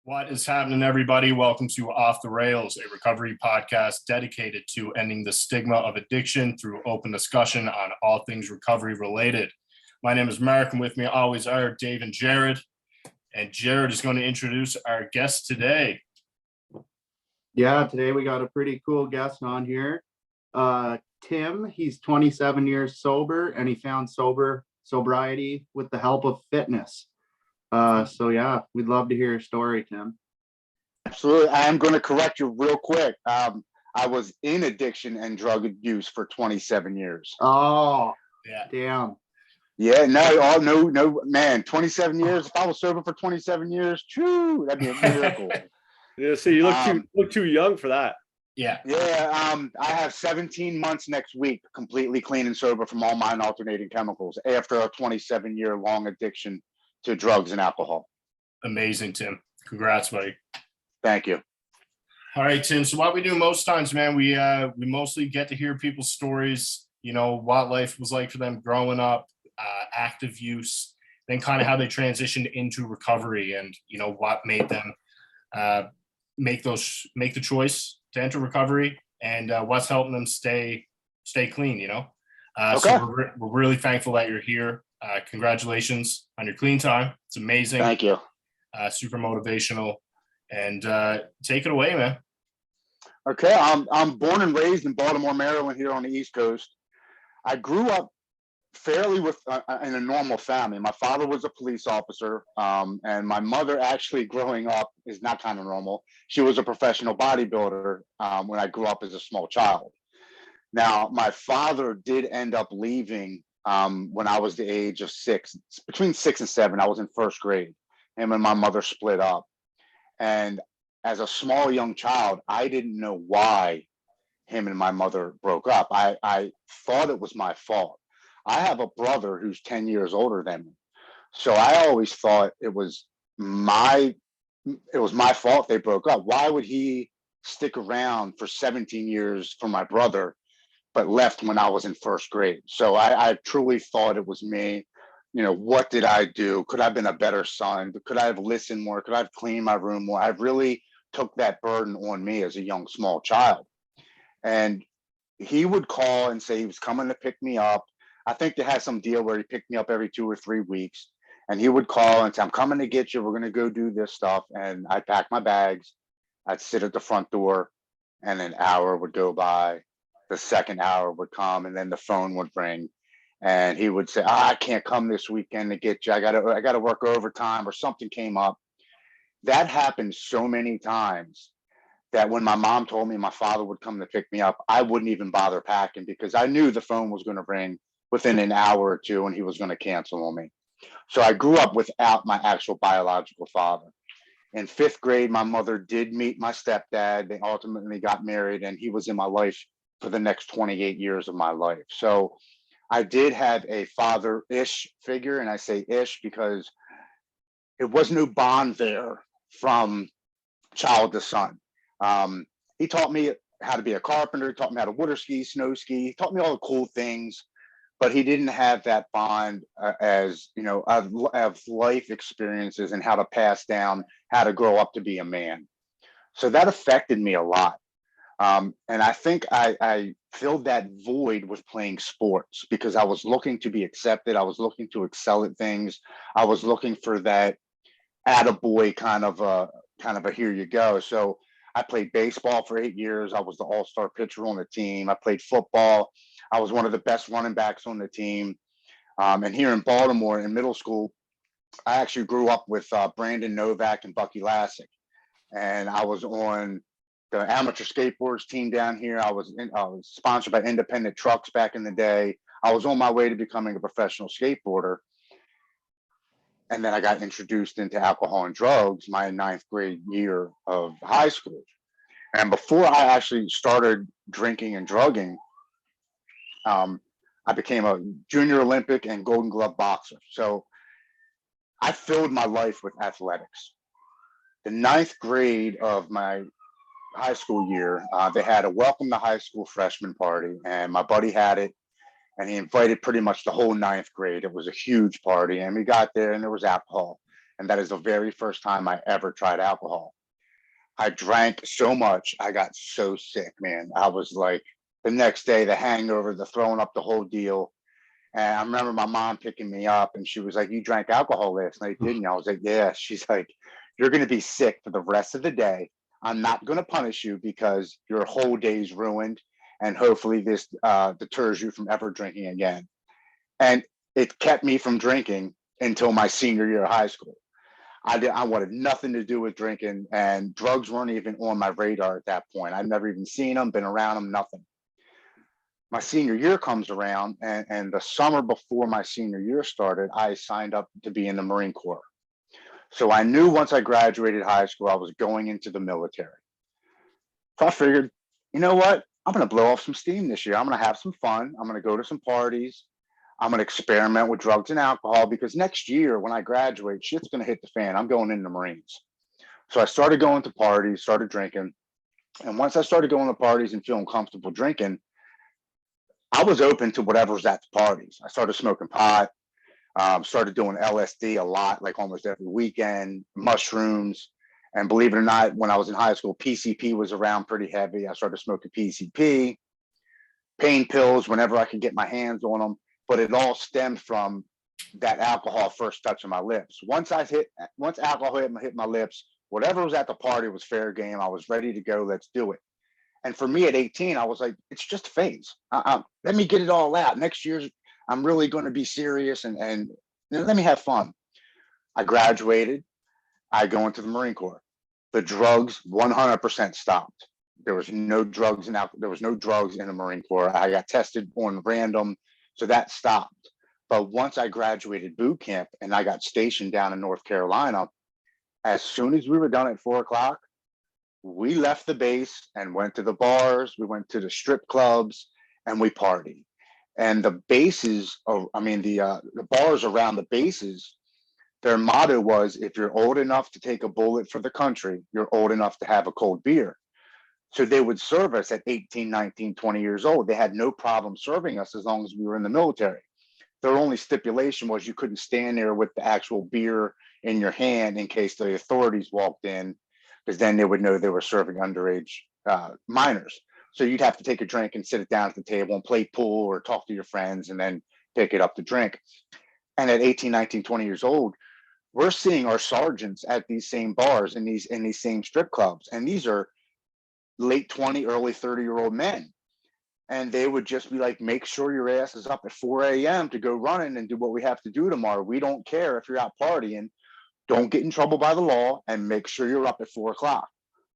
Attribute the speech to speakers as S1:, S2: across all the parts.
S1: What is happening, everybody? Welcome to Off the Rails, a recovery podcast dedicated to ending the stigma of addiction through open discussion on all things recovery related. My name is Mark, and with me always are Dave and Jared. And Jared is going to introduce our guest today.
S2: Yeah, today we got a pretty cool guest on here. Tim, he's 27 years sober, and he found sobriety with the help of fitness. So yeah, we'd love to hear your story, Tim.
S3: Absolutely. I am going to correct you real quick. I was in addiction and drug abuse for 27 years.
S2: Oh,
S1: Yeah.
S2: damn.
S3: Yeah, no, man, 27 years. If I was sober for 27 years, true, that'd be a miracle.
S4: Yeah, so you look too young for that.
S1: Yeah.
S3: I have 17 months next week, completely clean and sober from all mind alternating chemicals after a 27-year long addiction to drugs and alcohol.
S1: Amazing, Tim. Congrats, buddy.
S3: Thank you.
S1: All right, Tim. So what we do most times, man, we mostly get to hear people's stories, what life was like for them growing up, active use, then kind of how they transitioned into recovery and, what made them make the choice to enter recovery and what's helping them stay clean,
S3: Okay.
S1: So we're really thankful that you're here. Congratulations on your clean time. It's amazing.
S3: Thank you.
S1: Super motivational. And take it away, man.
S3: Okay, I'm born and raised in Baltimore, Maryland, here on the East Coast. I grew up fairly in a normal family. My father was a police officer, and my mother actually growing up is not kind of normal. She was a professional bodybuilder when I grew up as a small child. Now, my father did end up leaving when I was the age of between 6 and 7. I was in first grade. Him and my mother split up. And as a small young child, I didn't know why him and my mother broke up. I thought it was my fault. I have a brother who's 10 years older than me. So I always thought it was my fault they broke up. Why would he stick around for 17 years for my brother, but left when I was in first grade? So I truly thought it was me. What did I do? Could I have been a better son? Could I have listened more? Could I have cleaned my room more? I really took that burden on me as a young, small child. And he would call and say he was coming to pick me up. I think they had some deal where he picked me up every 2 or 3 weeks. And he would call and say, I'm coming to get you. We're going to go do this stuff. And I'd pack my bags. I'd sit at the front door, and an hour would go by. The second hour would come, and then the phone would ring. And he would say, I can't come this weekend to get you. I gotta work overtime, or something came up. That happened so many times that when my mom told me my father would come to pick me up, I wouldn't even bother packing because I knew the phone was going to ring within an hour or two and he was going to cancel on me. So I grew up without my actual biological father. In 5th grade, my mother did meet my stepdad. They ultimately got married, and he was in my life for the next 28 years of my life. So I did have a father-ish figure, and I say ish because it was no bond there from child to son. He taught me how to be a carpenter, taught me how to water ski, snow ski, taught me all the cool things, but he didn't have that bond of life experiences and how to pass down, how to grow up to be a man. So that affected me a lot. And I think I filled that void with playing sports because I was looking to be accepted. I was looking to excel at things. I was looking for that attaboy kind of a here you go. So I played baseball for 8 years. I was the all-star pitcher on the team. I played football. I was one of the best running backs on the team. And here in Baltimore in middle school, I actually grew up with Brandon Novak and Bucky Lassick. And I was on the amateur skateboards team down here. I was sponsored by Independent Trucks back in the day. I was on my way to becoming a professional skateboarder. And then I got introduced into alcohol and drugs my 9th grade year of high school. And before I actually started drinking and drugging, I became a junior Olympic and Golden Glove boxer. So I filled my life with athletics. The 9th grade of my high school year, they had a welcome to high school freshman party, and my buddy had it. And he invited pretty much the whole 9th grade. It was a huge party, and we got there and there was alcohol. And that is the very first time I ever tried alcohol. I drank so much, I got so sick, man. I was like, the next day, the hangover, the throwing up, the whole deal. And I remember my mom picking me up and she was like, "You drank alcohol last night, didn't you?" I was like, "Yeah." She's like, "You're going to be sick for the rest of the day. I'm not going to punish you because your whole day's ruined. And hopefully this deters you from ever drinking again." And it kept me from drinking until my senior year of high school. I wanted nothing to do with drinking, and drugs weren't even on my radar at that point. I'd never even seen them, been around them, nothing. My senior year comes around, and the summer before my senior year started, I signed up to be in the Marine Corps. So I knew once I graduated high school, I was going into the military. So I figured, you know what? I'm going to blow off some steam this year. I'm going to have some fun. I'm going to go to some parties. I'm going to experiment with drugs and alcohol because next year when I graduate, shit's going to hit the fan. I'm going in the Marines. So I started going to parties, started drinking. And once I started going to parties and feeling comfortable drinking, I was open to whatever was at the parties. I started smoking pot, started doing LSD a lot, like almost every weekend, mushrooms. And believe it or not, when I was in high school, PCP was around pretty heavy. I started smoking PCP, pain pills whenever I could get my hands on them. But it all stemmed from that alcohol first touching my lips. Once alcohol hit my lips, whatever was at the party was fair game. I was ready to go. Let's do it. And for me at 18, I was like, it's just a phase. Let me get it all out. Next year, I'm really going to be serious and let me have fun. I graduated. I go into the Marine Corps. The drugs 100% stopped. There was no drugs there was no drugs in the Marine Corps. I got tested on random, so that stopped. But once I graduated boot camp and I got stationed down in North Carolina, as soon as we were done at 4 o'clock, we left the base and went to the bars. We went to the strip clubs and we partied. And the bases, the bars around the bases, their motto was, if you're old enough to take a bullet for the country, you're old enough to have a cold beer. So they would serve us at 18, 19, 20 years old. They had no problem serving us as long as we were in the military. Their only stipulation was you couldn't stand there with the actual beer in your hand in case the authorities walked in, because then they would know they were serving underage minors. So you'd have to take a drink and sit it down at the table and play pool or talk to your friends and then pick it up to drink. And at 18, 19, 20 years old, we're seeing our sergeants at these same bars in these same strip clubs. And these are late 20, early 30-year-old men. And they would just be like, make sure your ass is up at 4 a.m. to go running and do what we have to do tomorrow. We don't care if you're out partying. Don't get in trouble by the law and make sure you're up at 4 o'clock.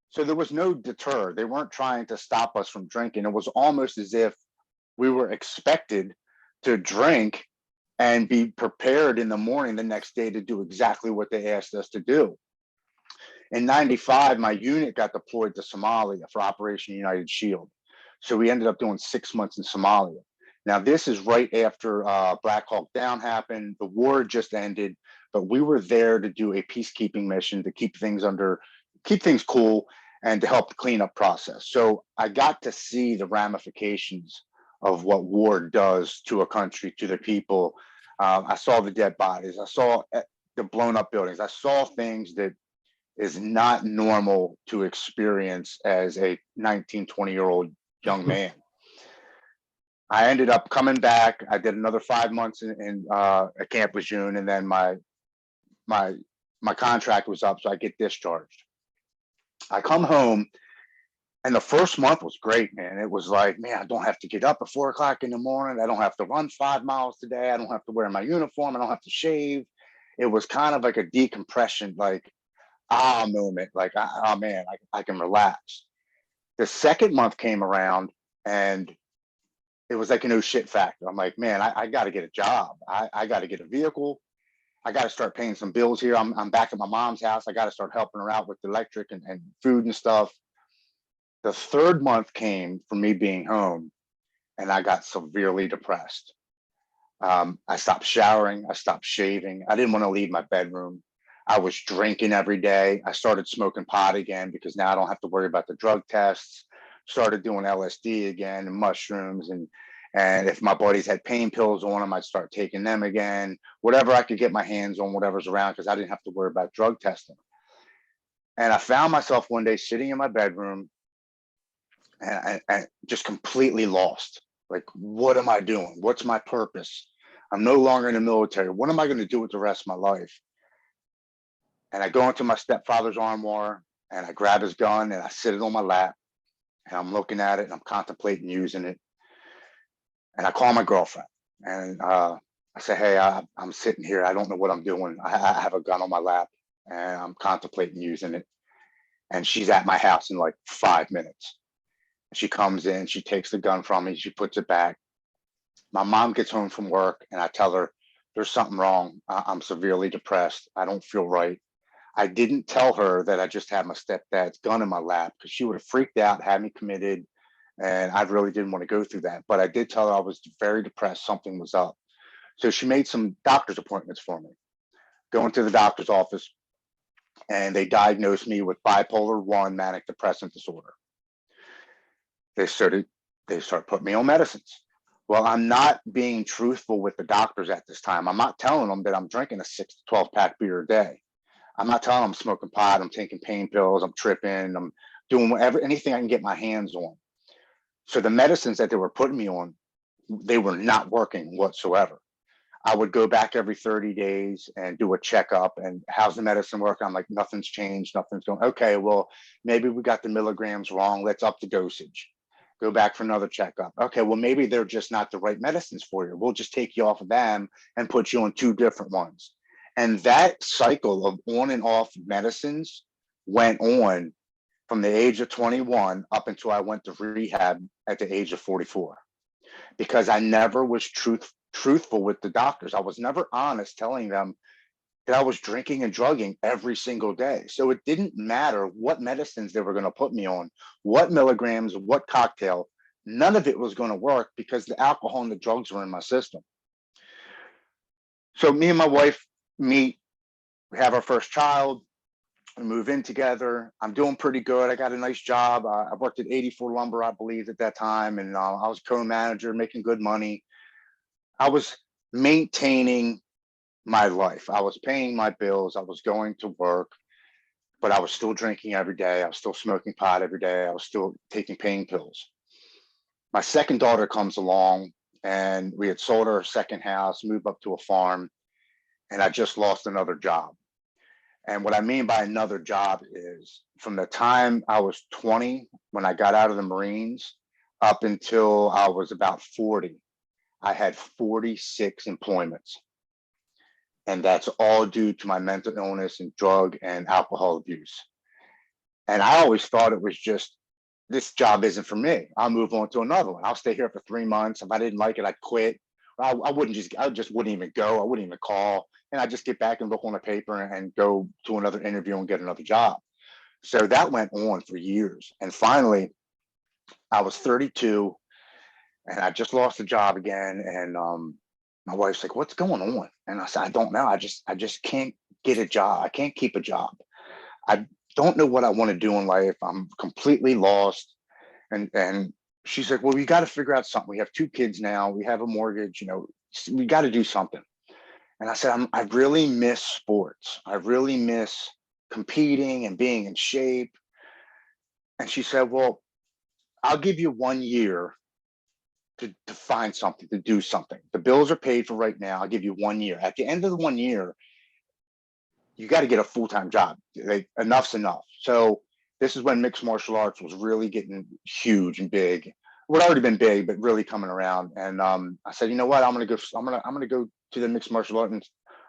S3: So there was no deter. They weren't trying to stop us from drinking. It was almost as if we were expected to drink and be prepared in the morning the next day to do exactly what they asked us to do. In 95, my unit got deployed to Somalia for Operation United Shield. So we ended up doing 6 months in Somalia. Now, this is right after Black Hawk Down happened. The war just ended, but we were there to do a peacekeeping mission to keep things cool and to help the cleanup process. So I got to see the ramifications of what war does to a country, to the people. I saw the dead bodies. I saw the blown up buildings. I saw things that is not normal to experience as a 19, 20-year-old young man. I ended up coming back. I did another 5 months at Camp Lejeune, and then my contract was up, so I get discharged. I come home, and the first month was great, man. It was like, man, I don't have to get up at 4 o'clock in the morning. I don't have to run 5 miles today. I don't have to wear my uniform. I don't have to shave. It was kind of like a decompression, like, moment. Like, oh man, I can relax. The second month came around, and it was like a no shit factor. I'm like, man, I got to get a job. I got to get a vehicle. I got to start paying some bills here. I'm back at my mom's house. I got to start helping her out with the electric and food and stuff. The third month came for me being home, and I got severely depressed. I stopped showering. I stopped shaving. I didn't want to leave my bedroom. I was drinking every day. I started smoking pot again because now I don't have to worry about the drug tests. Started doing LSD again and mushrooms, and And if my buddies had pain pills on them, I'd start taking them again, whatever I could get my hands on, whatever's around, because I didn't have to worry about drug testing. And I found myself one day sitting in my bedroom and just completely lost. Like, what am I doing? What's my purpose? I'm no longer in the military. What am I going to do with the rest of my life? And I go into my stepfather's armoire and I grab his gun and I sit it on my lap and I'm looking at it and I'm contemplating using it. And I call my girlfriend and I say, hey, I'm sitting here. I don't know what I'm doing. I have a gun on my lap and I'm contemplating using it. And she's at my house in like 5 minutes. She comes in, she takes the gun from me, she puts it back. My mom gets home from work and I tell her, there's something wrong. I'm severely depressed. I don't feel right. I didn't tell her that I just had my stepdad's gun in my lap because she would have freaked out, had me committed, and I really didn't want to go through that. But I did tell her I was very depressed, something was up. So she made some doctor's appointments for me. Going to the doctor's office, and they diagnosed me with bipolar 1 manic depressive disorder. They start putting me on medicines. Well, I'm not being truthful with the doctors at this time. I'm not telling them that I'm drinking a 6 to 12 pack beer a day. I'm not telling them I'm smoking pot, I'm taking pain pills, I'm tripping, I'm doing anything I can get my hands on. So the medicines that they were putting me on, they were not working whatsoever. I would go back every 30 days and do a checkup and how's the medicine working? I'm like, nothing's changed, nothing's going, okay, well, maybe we got the milligrams wrong. Let's up the dosage. Go back for another checkup. Okay, well, maybe they're just not the right medicines for you. We'll just take you off of them and put you on 2 different ones. And that cycle of on and off medicines went on from the age of 21 up until I went to rehab at the age of 44, because I never was truthful with the doctors. I was never honest telling them that I was drinking and drugging every single day. So it didn't matter what medicines they were going to put me on, what milligrams, what cocktail, none of it was going to work because the alcohol and the drugs were in my system. So me and my wife meet, we have our first child, we move in together. I'm doing pretty good. I got a nice job. I worked at 84 Lumber, I believe, at that time. And I was co-manager, making good money. I was maintaining my life. I was paying my bills. I was going to work, but I was still drinking every day. I was still smoking pot every day. I was still taking pain pills. My second daughter comes along and we had sold our second house, moved up to a farm, and I just lost another job. And what I mean by another job is from the time I was 20, when I got out of the Marines, up until I was about 40, I had 46 employments. And that's all due to my mental illness and drug and alcohol abuse. And I always thought it was just, this job isn't for me. I'll move on to another one. I'll stay here for 3 months. If I didn't like it, I'd quit. I just wouldn't even go. I wouldn't even call. And I'd just get back and look on the paper and go to another interview and get another job. So that went on for years. And finally, I was 32 and I just lost a job again. And my wife's like, what's going on? And I said, I don't know. I just can't get a job. I can't keep a job. I don't know what I want to do in life. I'm completely lost. And she's like, well, we got to figure out something. We have 2 kids now. We have a mortgage, we got to do something. And I said, I really miss sports. I really miss competing and being in shape. And she said, well, I'll give you 1 year to find something, to do something. The bills are paid for right now. I'll give you 1 year. At the end of the 1 year, you got to get a full-time job. Enough's enough. So this is when mixed martial arts was really getting huge and big. It had already been big, but really coming around. And I said, you know what? I'm gonna go to the mixed martial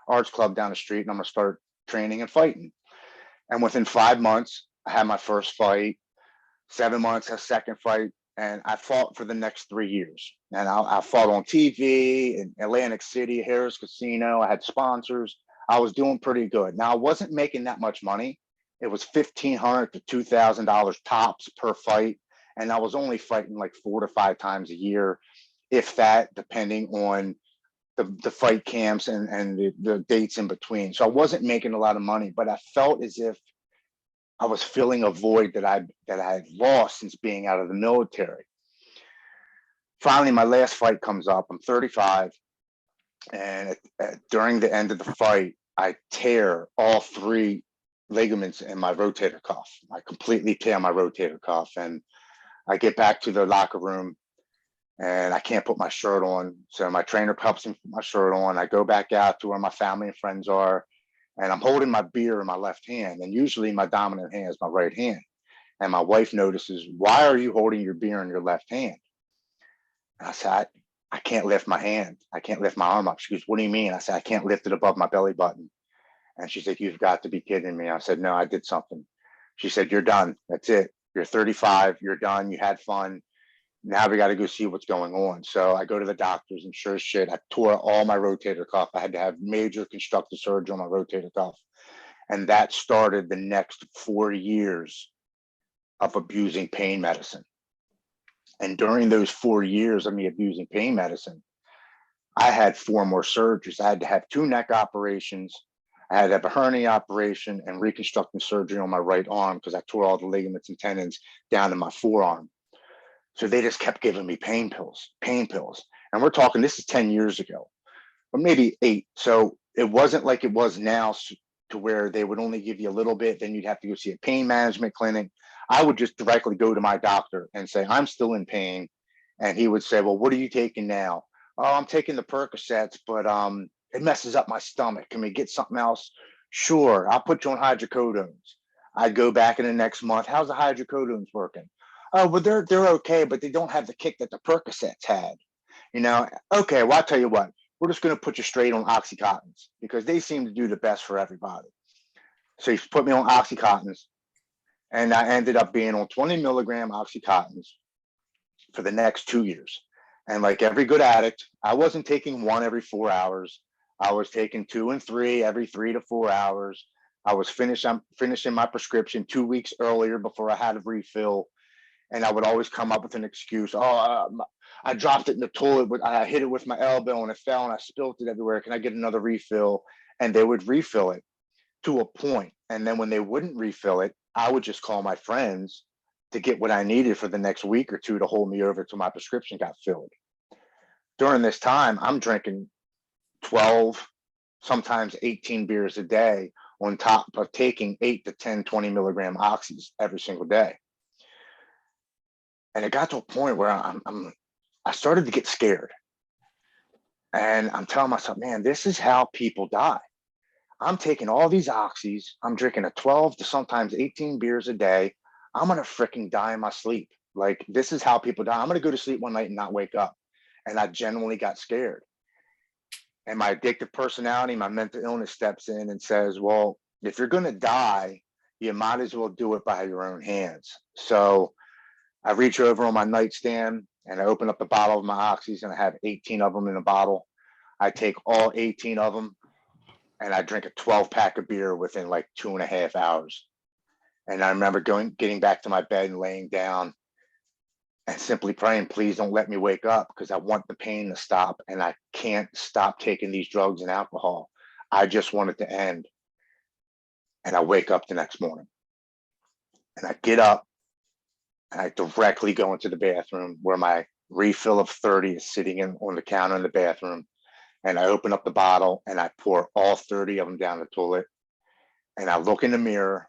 S3: arts club down the street, and I'm gonna start training and fighting. And within 5 months, I had my first fight. 7 months, a second fight, and I fought for the next 3 years. And I fought on TV in Atlantic City, Harris Casino. I had sponsors. I was doing pretty good. Now I wasn't making that much money. It was $1,500 to $2,000 tops per fight. And I was only fighting like 4 to 5 times a year, if that, depending on the fight camps and the dates in between. So I wasn't making a lot of money, but I felt as if I was filling a void that I had lost since being out of the military. finally, my last fight comes up. I'm 35. And during the end of the fight, I tear all 3 ligaments in my rotator cuff. I completely tear my rotator cuff. And I get back to the locker room and I can't put my shirt on. So my trainer helps me put my shirt on. I go back out to where my family and friends are, and I'm holding my beer in my left hand. And usually my dominant hand is my right hand. And my wife notices, why are you holding your beer in your left hand? And I said, I can't lift my hand. I can't lift my arm up. She goes, what do you mean? I said, I can't lift it above my belly button. And she's like, you've got to be kidding me. I said, no, I did something. She said, you're done. That's it. You're 35. You're done. You had fun. Now we got to go see what's going on. So I go to the doctors, and sure as shit, I tore all my rotator cuff. I had to have major constructive surgery on my rotator cuff. And that started the next 4 years of abusing pain medicine. And during those 4 years of me abusing pain medicine, I had 4 more surgeries. I had to have 2 neck operations. I had to have a hernia operation and reconstructive surgery on my right arm because I tore all the ligaments and tendons down to my forearm. So they just kept giving me pain pills. And we're talking, this is 10 years ago, or maybe 8. So it wasn't like it was now to where they would only give you a little bit, then you'd have to go see a pain management clinic. I would just directly go to my doctor and say, I'm still in pain. And he would say, well, what are you taking now? Oh, I'm taking the Percocets, but it messes up my stomach. Can we get something else? Sure, I'll put you on hydrocodones. I'd go back in the next month. How's the hydrocodones working? Oh, well, they're okay, but they don't have the kick that the Percocets had. Okay, well, I'll tell you what, we're just going to put you straight on Oxycontins because they seem to do the best for everybody. So he put me on Oxycontins, and I ended up being on 20 milligram Oxycontins for the next 2 years. And like every good addict, I wasn't taking 1 every 4 hours. I was taking 2 and 3 every 3 to 4 hours. I was finishing my prescription 2 weeks earlier before I had a refill. And I would always come up with an excuse. I dropped it in the toilet. I hit it with my elbow and it fell and I spilled it everywhere. Can I get another refill? And they would refill it to a point. And then when they wouldn't refill it, I would just call my friends to get what I needed for the next week or 2 to hold me over till my prescription got filled. During this time, I'm drinking 12, sometimes 18 beers a day on top of taking 8 to 10, 20 milligram oxys every single day. And it got to a point where I started to get scared. And I'm telling myself, man, this is how people die. I'm taking all these oxys. I'm drinking a 12 to sometimes 18 beers a day. I'm going to freaking die in my sleep. Like, this is how people die. I'm going to go to sleep one night and not wake up. And I genuinely got scared. And my addictive personality, my mental illness steps in and says, well, if you're going to die, you might as well do it by your own hands. So I reach over on my nightstand and I open up the bottle of my oxys and I have 18 of them in a bottle. I take all 18 of them and I drink a 12-pack of beer within like 2.5 hours. And I remember getting back to my bed and laying down and simply praying, please don't let me wake up because I want the pain to stop and I can't stop taking these drugs and alcohol. I just want it to end. And I wake up the next morning and I get up and I directly go into the bathroom where my refill of 30 is sitting on the counter in the bathroom. And I open up the bottle and I pour all 30 of them down the toilet. And I look in the mirror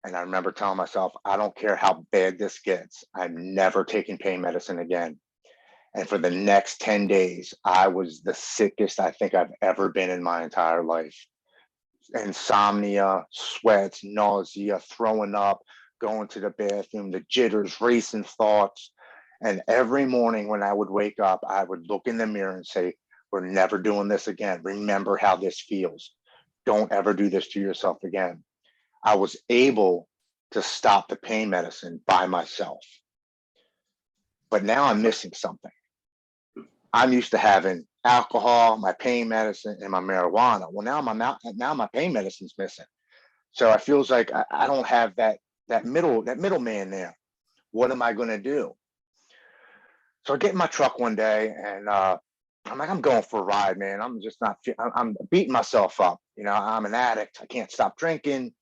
S3: and I remember telling myself, I don't care how bad this gets. I'm never taking pain medicine again. And for the next 10 days, I was the sickest I think I've ever been in my entire life. Insomnia, sweats, nausea, throwing up, going to the bathroom, the jitters, racing thoughts. And every morning when I would wake up, I would look in the mirror and say, we're never doing this again. Remember how this feels. Don't ever do this to yourself again. I was able to stop the pain medicine by myself. But now I'm missing something. I'm used to having alcohol, my pain medicine, and my marijuana. Well, now my pain medicine's missing. So it feels like I don't have that middleman there. What am I going to do? So I get in my truck one day and I'm like, I'm going for a ride, man. I'm just not, I'm beating myself up. I'm an addict. I can't stop drinking.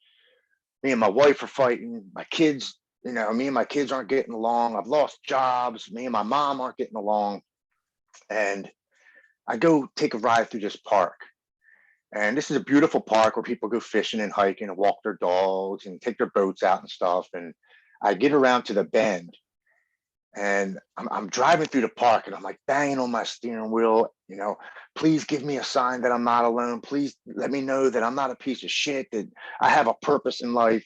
S3: Me and my wife are fighting. My kids you know, me and my kids aren't getting along. I've lost jobs. Me and my mom aren't getting along. And I go take a ride through this park. And this is a beautiful park where people go fishing and hiking and walk their dogs and take their boats out and stuff. And I get around to the bend, and I'm driving through the park, and I'm like banging on my steering wheel, you know, please give me a sign that I'm not alone. Please let me know that I'm not a piece of shit, that I have a purpose in life.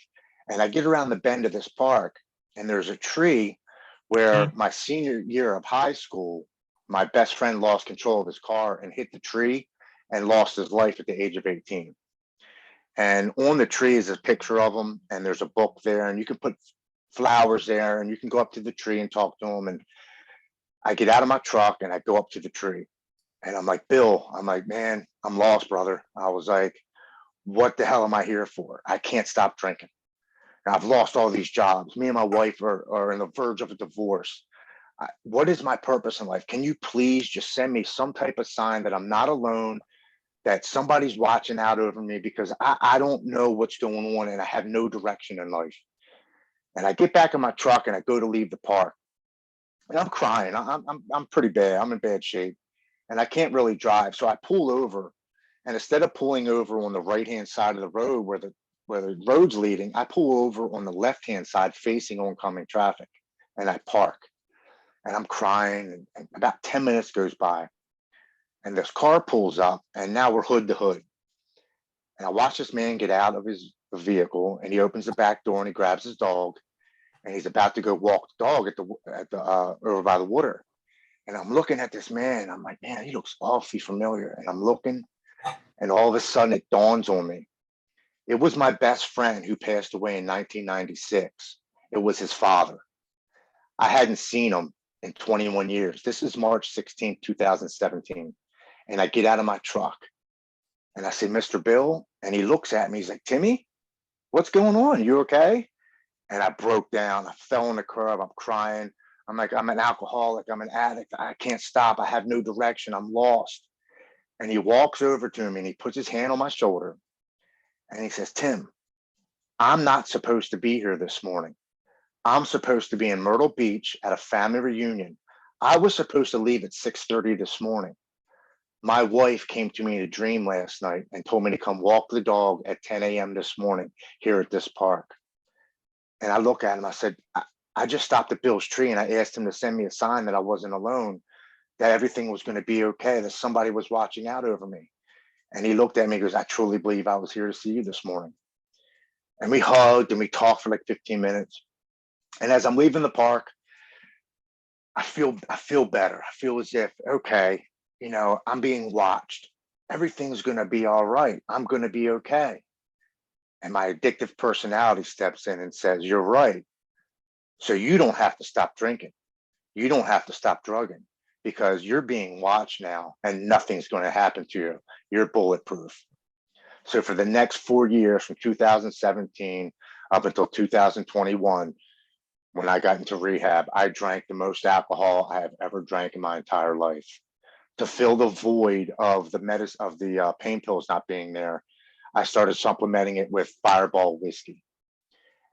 S3: And I get around the bend of this park, and there's a tree where my senior year of high school, my best friend lost control of his car and hit the tree and lost his life at the age of 18. And on the tree is a picture of him, and there's a book there, and you can put flowers there, and you can go up to the tree and talk to him. And I get out of my truck and I go up to the tree, and I'm like, Bill, I'm like, man, I'm lost, brother. I was like, what the hell am I here for? I can't stop drinking. I've lost all these jobs. Me and my wife are on the verge of a divorce. What is my purpose in life? Can you please just send me some type of sign that I'm not alone, that somebody's watching out over me, because I don't know what's going on and I have no direction in life. And I get back in my truck and I go to leave the park, and I'm crying. I'm pretty bad. I'm in bad shape, and I can't really drive. So I pull over, and instead of pulling over on the right-hand side of the road where the road's leading, I pull over on the left-hand side facing oncoming traffic, and I park. And I'm crying, and about 10 minutes goes by, and this car pulls up, and now we're hood to hood. And I watch this man get out of his vehicle, and he opens the back door and he grabs his dog, and he's about to go walk the dog at the over by the water. And I'm looking at this man. I'm like, man, he looks awfully familiar. And I'm looking, and all of a sudden it dawns on me. It was my best friend who passed away in 1996. It was his father. I hadn't seen him in 21 years. This is March 16th, 2017. And I get out of my truck and I say, Mr. Bill. And he looks at me. He's like, Timmy, what's going on? You okay? And I broke down. I fell on the curb. I'm crying. I'm like, I'm an alcoholic. I'm an addict. I can't stop. I have no direction. I'm lost. And he walks over to me and he puts his hand on my shoulder and he says, Tim, I'm not supposed to be here this morning. I'm supposed to be in Myrtle Beach at a family reunion. I was supposed to leave at 6:30 this morning. My wife came to me in a dream last night and told me to come walk the dog at 10 a.m. this morning here at this park. And I look at him, I said, I just stopped at Bill's tree and I asked him to send me a sign that I wasn't alone, that everything was going to be okay, that somebody was watching out over me. And he looked at me and goes, I truly believe I was here to see you this morning. And we hugged and we talked for like 15 minutes. And as I'm leaving the park, I feel better. I feel as if, okay, you know, I'm being watched. Everything's going to be all right. I'm going to be okay. And my addictive personality steps in and says, you're right. So you don't have to stop drinking. You don't have to stop drugging, because you're being watched now and nothing's going to happen to you. You're bulletproof. So for the next 4 years, from 2017 up until 2021, when I got into rehab, I drank the most alcohol I have ever drank in my entire life. To fill the void of the medicine, of the pain pills not being there, I started supplementing it with Fireball whiskey.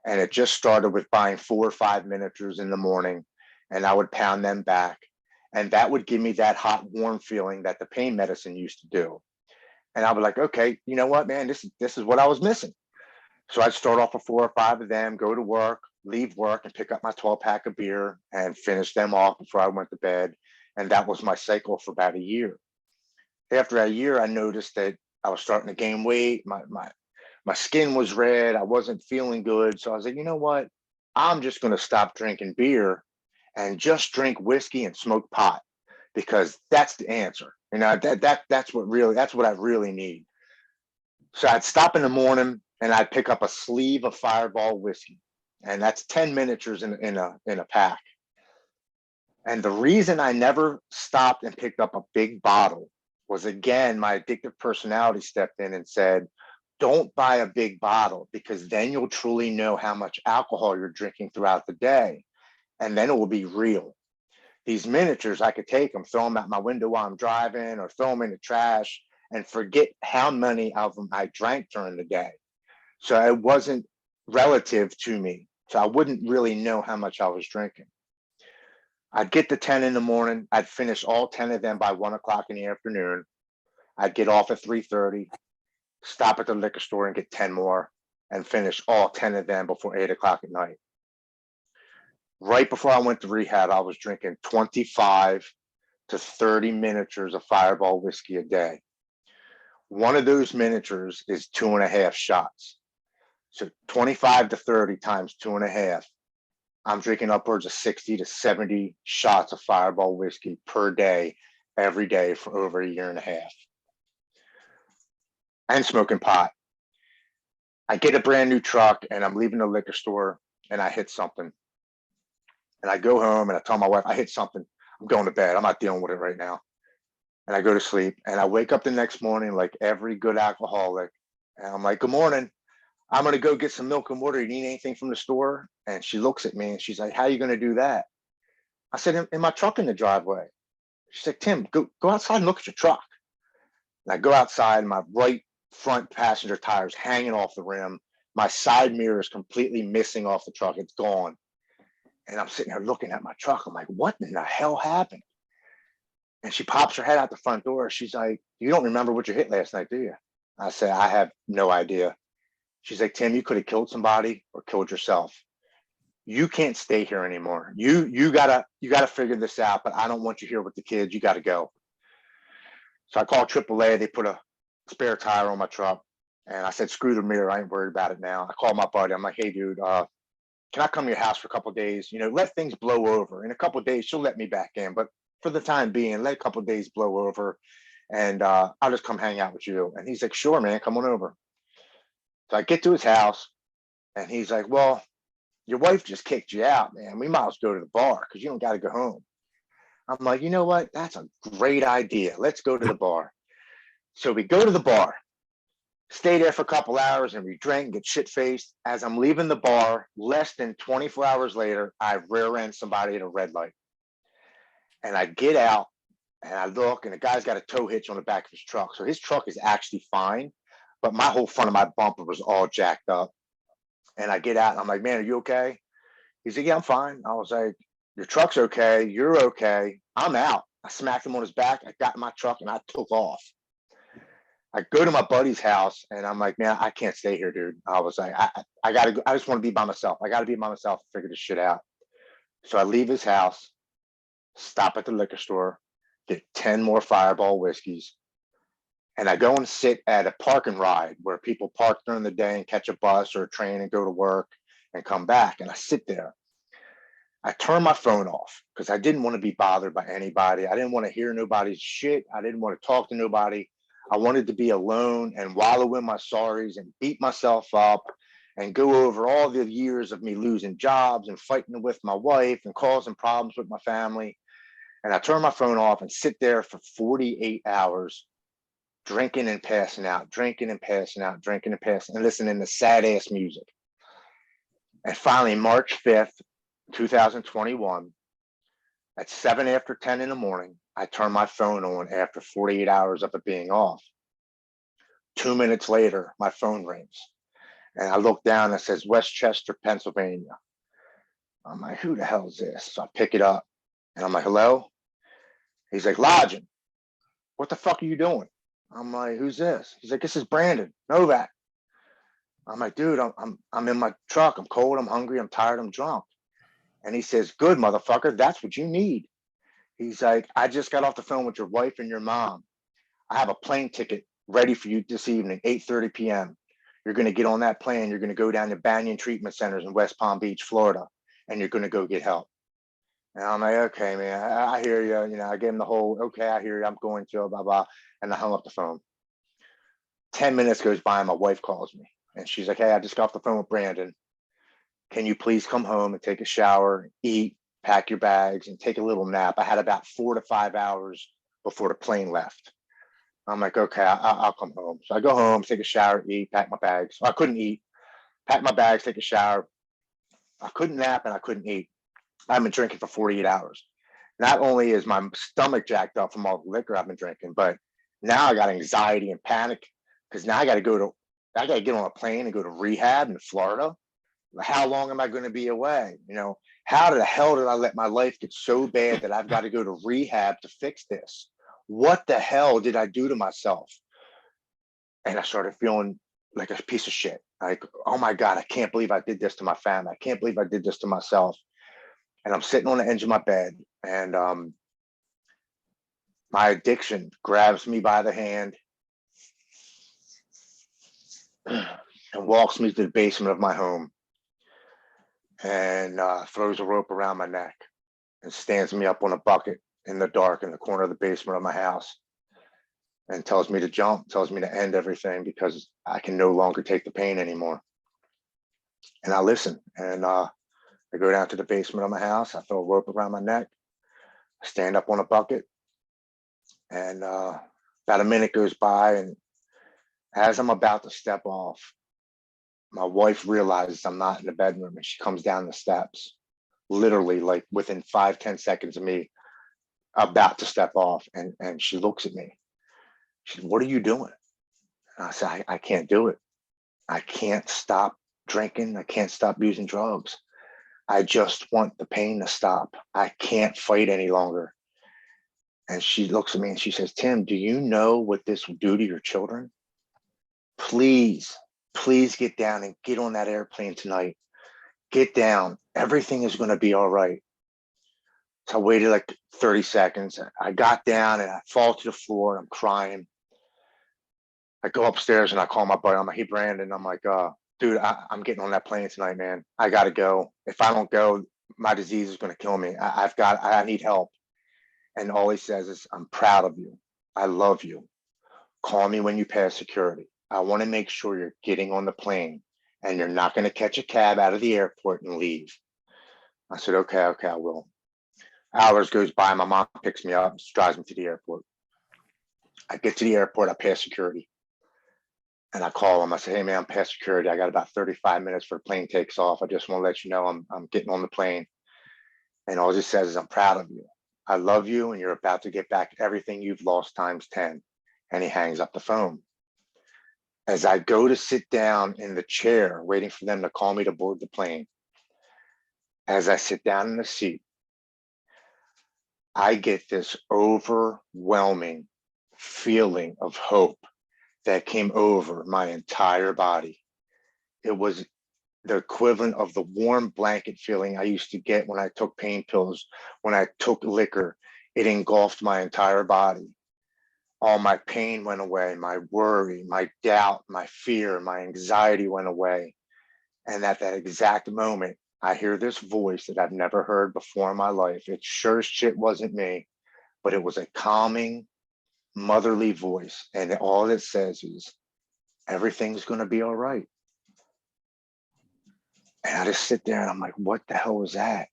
S3: And it just started with buying 4 or 5 miniatures in the morning, and I would pound them back. And that would give me that hot, warm feeling that the pain medicine used to do. And I was like, okay, you know what, man, this is what I was missing. So I'd start off with 4 or 5 of them, go to work, leave work, and pick up my 12-pack of beer and finish them off before I went to bed. And that was my cycle for about a year. After a year, I noticed that I was starting to gain weight. My skin was red. I wasn't feeling good. So I was like, you know what? I'm just going to stop drinking beer and just drink whiskey and smoke pot, because that's the answer. You know, that's what I really need. So I'd stop in the morning and I'd pick up a sleeve of Fireball whiskey, and that's 10 miniatures in a pack. And the reason I never stopped and picked up a big bottle was, again, my addictive personality stepped in and said, don't buy a big bottle, because then you'll truly know how much alcohol you're drinking throughout the day. And then it will be real. These miniatures, I could take them, throw them out my window while I'm driving, or throw them in the trash and forget how many of them I drank during the day. So it wasn't relative to me. So I wouldn't really know how much I was drinking. I'd get to 10 in the morning. I'd finish all 10 of them by 1 o'clock in the afternoon. I'd get off at 3:30, stop at the liquor store and get 10 more and finish all 10 of them before 8 o'clock at night. Right before I went to rehab, I was drinking 25 to 30 miniatures of Fireball whiskey a day. One of those miniatures is 2.5 shots. So 25 to 30 times 2.5. I'm drinking upwards of 60 to 70 shots of Fireball whiskey per day, every day for over a year and a half. And smoking pot. I get a brand new truck and I'm leaving the liquor store and I hit something. And I go home and I tell my wife, I hit something. I'm going to bed. I'm not dealing with it right now. And I go to sleep and I wake up the next morning like every good alcoholic. And I'm like, good morning. I'm going to go get some milk and water. You need anything from the store? And she looks at me and she's like, how are you going to do that? I said, in my truck in the driveway. She's like, Tim, go outside and look at your truck. And I go outside, my right front passenger tire is hanging off the rim. My side mirror is completely missing off the truck. It's gone. And I'm sitting there looking at my truck. I'm like, what in the hell happened? And she pops her head out the front door. She's like, you don't remember what you hit last night, do you? I said, I have no idea. She's like, Tim, you could have killed somebody or killed yourself. You can't stay here anymore. You gotta figure this out, but I don't want you here with the kids. You gotta go. So I called AAA. They put a spare tire on my truck. And I said, screw the mirror. I ain't worried about it now. I called my buddy. I'm like, hey, dude, can I come to your house for a couple of days? You know, let things blow over. In a couple of days, she'll let me back in. But for the time being, let a couple of days blow over. And I'll just come hang out with you. And he's like, sure, man, come on over. So I get to his house and he's like, well, your wife just kicked you out, man. We might as well go to the bar because you don't got to go home. I'm like, you know what? That's a great idea. Let's go to the bar. So we go to the bar, stay there for a couple hours and we drank and get shit faced. As I'm leaving the bar, less than 24 hours later, I rear end somebody at a red light. And I get out and I look and the guy's got a tow hitch on the back of his truck. So his truck is actually fine, but my whole front of my bumper was all jacked up. And I get out and I'm like, man, are you okay? He's like, yeah, I'm fine. I was like, your truck's okay. You're okay. I'm out. I smacked him on his back. I got in my truck and I took off. I go to my buddy's house and I'm like, man, I can't stay here, dude. I was like, I gotta go. I just want to be by myself. I gotta be by myself and figure this shit out. So I leave his house, stop at the liquor store, get 10 more Fireball whiskeys. And I go and sit at a park and ride where people park during the day and catch a bus or a train and go to work and come back. And I sit there. I turn my phone off because I didn't want to be bothered by anybody. I didn't want to hear nobody's shit. I didn't want to talk to nobody. I wanted to be alone and wallow in my sorries and beat myself up and go over all the years of me losing jobs and fighting with my wife and causing problems with my family. And I turn my phone off and sit there for 48 hours drinking and passing out, drinking and passing out, drinking and passing, and listening to sad ass music. And finally, March 5th, 2021, at 7 after 10 in the morning, I turn my phone on after 48 hours of it being off. 2 minutes later, my phone rings. And I look down and it says Westchester, Pennsylvania. I'm like, who the hell is this? So I pick it up and I'm like, hello? He's like, Lodgen. What the fuck are you doing? I'm like, who's this? He's like, this is Brandon Novak. I'm like, dude, I'm in my truck. I'm cold. I'm hungry. I'm tired. I'm drunk. And he says, good, motherfucker. That's what you need. He's like, I just got off the phone with your wife and your mom. I have a plane ticket ready for you this evening, 8:30 p.m. You're going to get on that plane. You're going to go down to Banyan Treatment Centers in West Palm Beach, Florida, and you're going to go get help. And I'm like, okay, man, I hear you. You know, I gave him the whole, okay, I hear you. I'm going to, blah, blah. And I hung up the phone. 10 minutes goes by and my wife calls me. And she's like, hey, I just got off the phone with Brandon. Can you please come home and take a shower, eat, pack your bags, and take a little nap? I had about 4 to 5 hours before the plane left. I'm like, okay, I'll come home. So I go home, take a shower, eat, pack my bags. I couldn't eat, pack my bags, take a shower. I couldn't nap and I couldn't eat. I've been drinking for 48 hours. Not only is my stomach jacked up from all the liquor I've been drinking, but now I got anxiety and panic because now I got to get on a plane and go to rehab in Florida. How long am I going to be away? How the hell did I let my life get so bad that I've got to go to rehab to fix this? What the hell did I do to myself? And I started feeling like a piece of shit. Like, oh my God, I can't believe I did this to my family. I can't believe I did this to myself. And I'm sitting on the edge of my bed, and my addiction grabs me by the hand and walks me to the basement of my home, and throws a rope around my neck and stands me up on a bucket in the dark in the corner of the basement of my house, and tells me to jump, tells me to end everything because I can no longer take the pain anymore. And I listen, and I go down to the basement of my house. I throw a rope around my neck, stand up on a bucket, and about a minute goes by, and as I'm about to step off, my wife realizes I'm not in the bedroom, and she comes down the steps, literally like within 5-10 seconds of me about to step off, and she looks at me. She said, "What are you doing?" And I said, I can't do it. I can't stop drinking. I can't stop using drugs. I just want the pain to stop. I can't fight any longer. And she looks at me and she says, "Tim, do you know what this will do to your children? Please, please get down and get on that airplane tonight. Get down. Everything is going to be all right." So I waited like 30 seconds. I got down and I fall to the floor and I'm crying. I go upstairs and I call my buddy. I'm like, "Hey, Brandon," I'm like, "Dude, I'm getting on that plane tonight, man. I got to go. If I don't go, my disease is going to kill me. I need help." And all he says is, "I'm proud of you. I love you. Call me when you pass security. I want to make sure you're getting on the plane and you're not going to catch a cab out of the airport and leave." I said, okay, I will. Hours goes by. My mom picks me up, drives me to the airport. I get to the airport, I pass security. And I call him. I say, "Hey, man, I'm past security. I got about 35 minutes for the plane takes off. I just want to let you know I'm getting on the plane." And all he says is, "I'm proud of you. I love you, and you're about to get back everything you've lost times 10. And he hangs up the phone. As I go to sit down in the chair, waiting for them to call me to board the plane, as I sit down in the seat, I get this overwhelming feeling of hope that came over my entire body. It was the equivalent of the warm blanket feeling I used to get when I took pain pills, when I took liquor. It engulfed my entire body. All my pain went away, my worry, my doubt, my fear, my anxiety went away. And at that exact moment, I hear this voice that I've never heard before in my life. It sure as shit wasn't me, but it was a calming, motherly voice. And all it says is, "Everything's going to be all right." And I just sit there and I'm like, what the hell was that?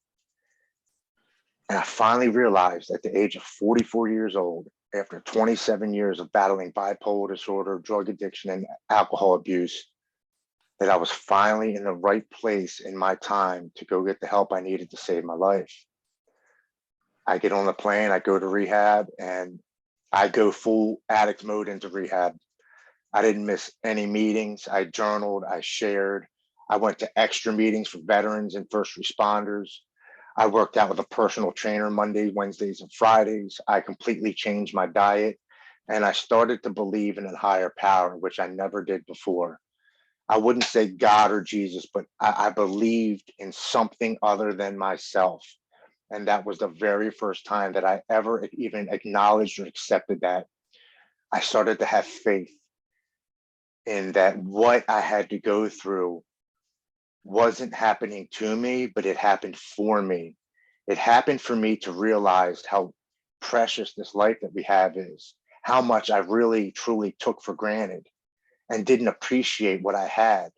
S3: And I finally realized at the age of 44 years old, after 27 years of battling bipolar disorder, drug addiction, and alcohol abuse, that I was finally in the right place in my time to go get the help I needed to save my life. I get on the plane, I go to rehab, and I go full addict mode into rehab. I didn't miss any meetings. I journaled, I shared. I went to extra meetings for veterans and first responders. I worked out with a personal trainer Mondays, Wednesdays, and Fridays. I completely changed my diet, and I started to believe in a higher power, which I never did before. I wouldn't say God or Jesus, but I believed in something other than myself. And that was the very first time that I ever even acknowledged or accepted that. I started to have faith in that what I had to go through wasn't happening to me, but it happened for me. It happened for me to realize how precious this life that we have is, how much I really, truly took for granted and didn't appreciate what I had.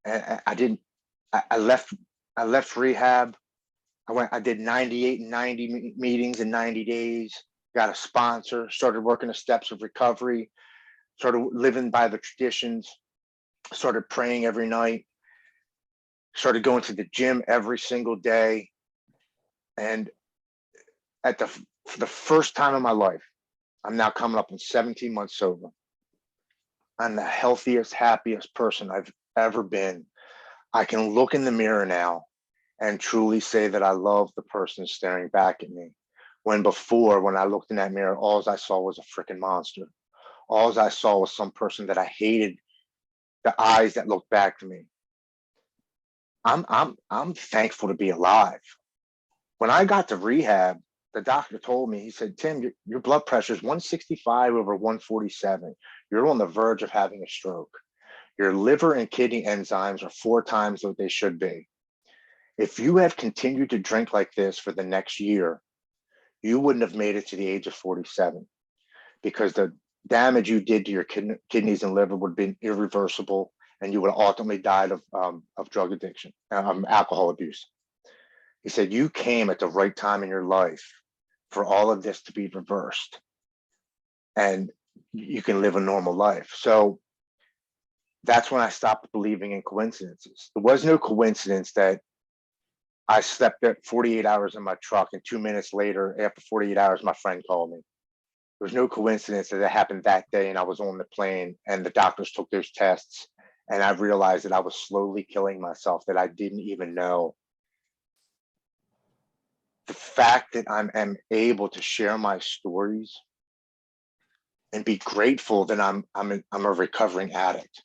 S3: And I didn't, I left rehab. I did 98 and 90 meetings in 90 days, got a sponsor, started working the steps of recovery, started living by the traditions, started praying every night, started going to the gym every single day. And for the first time in my life, I'm now coming up on 17 months sober. I'm the healthiest, happiest person I've ever been. I can look in the mirror now and truly say that I love the person staring back at me. When before, when I looked in that mirror, all I saw was a freaking monster. All I saw was some person that I hated, the eyes that looked back to me. I'm thankful to be alive. When I got to rehab, the doctor told me, he said, Tim, your blood pressure is 165 over 147. You're on the verge of having a stroke. Your liver and kidney enzymes are 4 times what they should be. If you had continued to drink like this for the next year, you wouldn't have made it to the age of 47, because the damage you did to your kidneys and liver would have been irreversible, and you would have ultimately died of drug addiction, alcohol abuse. He said, you came at the right time in your life for all of this to be reversed, and you can live a normal life. So that's when I stopped believing in coincidences. There was no coincidence that I slept at 48 hours in my truck, and 2 minutes later, after 48 hours, my friend called me. There was no coincidence that it happened that day and I was on the plane and the doctors took those tests, and I realized that I was slowly killing myself, that I didn't even know. The fact that I'm able to share my stories and be grateful that I'm a recovering addict.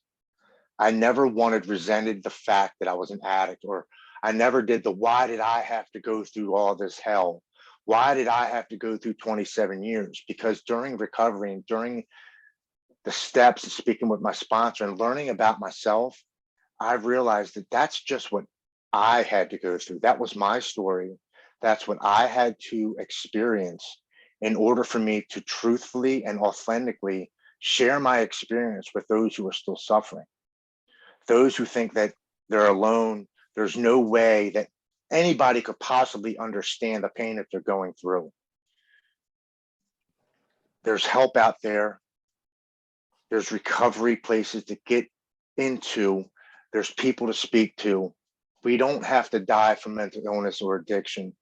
S3: I never resented the fact that I was an addict, or I never did the, why did I have to go through all this hell? Why did I have to go through 27 years? Because during recovery and during the steps of speaking with my sponsor and learning about myself, I realized that that's just what I had to go through. That was my story. That's what I had to experience in order for me to truthfully and authentically share my experience with those who are still suffering. Those who think that they're alone, there's no way that anybody could possibly understand the pain that they're going through. There's help out there. There's recovery places to get into. There's people to speak to. We don't have to die from mental illness or addiction.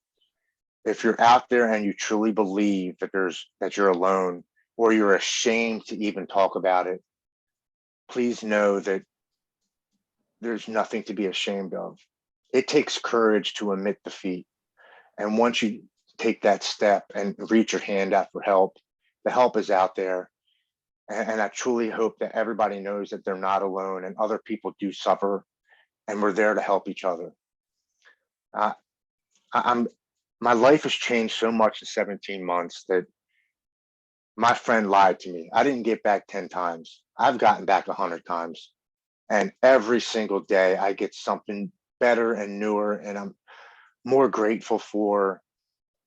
S3: If you're out there and you truly believe that you're alone, or you're ashamed to even talk about it, please know that there's nothing to be ashamed of. It takes courage to admit defeat. And once you take that step and reach your hand out for help, the help is out there. And I truly hope that everybody knows that they're not alone and other people do suffer, and we're there to help each other. My life has changed so much in 17 months that my friend lied to me. I didn't get back 10 times. I've gotten back 100 times. And every single day I get something better and newer, and I'm more grateful for.